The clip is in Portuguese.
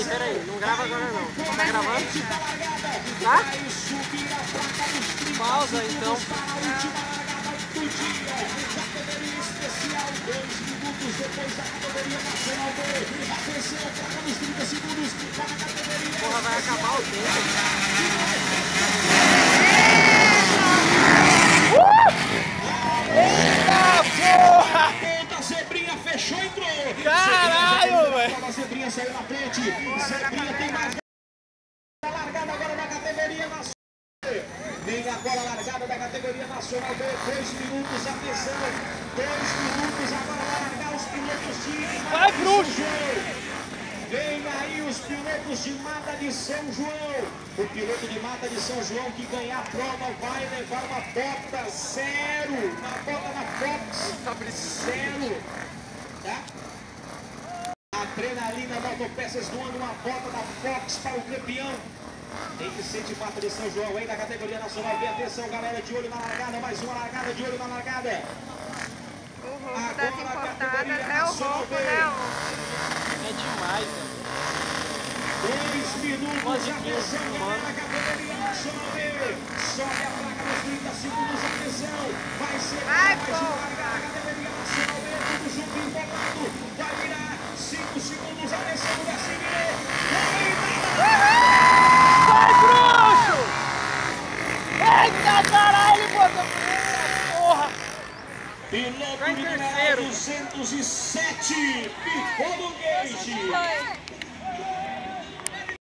Peraí, não grava agora não. Tá gravando? Tá? Pausa então. Porra, vai acabar o tempo. A Zebrinha fechou e entrou. Caralho, velho. A Zebrinha saiu na frente. Zebrinha tem mais largada agora na categoria nacional. Vem a bola largada da categoria nacional. 2 minutos, atenção. 2 minutos agora vai largar os pilotos de... Vai, bruxo! Vem aí os pilotos de Mata de São João. O piloto de Mata de São João que ganhar a prova vai levar uma bota zero. Uma bota na Fox. Zero. Tá? Adrenalina Motopeças doando uma bota da Fox para o campeão. Tem que ser de Mata de São João, hein? Da categoria nacional. Vem atenção, galera, de olho na largada. Mais uma largada, de olho na largada. O ronco das importadas é o ronco, né? É demais, velho. 2 minutos, atenção, galera, categoria nacional B. Sobe a placa nos 30 segundos, atenção. Vai ser Vai, mais uma largada, categoria nacional B. Tudo junto e empolgado. Vai virar 5 segundos, atenção, o Garcia virou. Vai, bruxo! Eita, caralho, botou porra! Piloto de número 207, Piccolo Gage.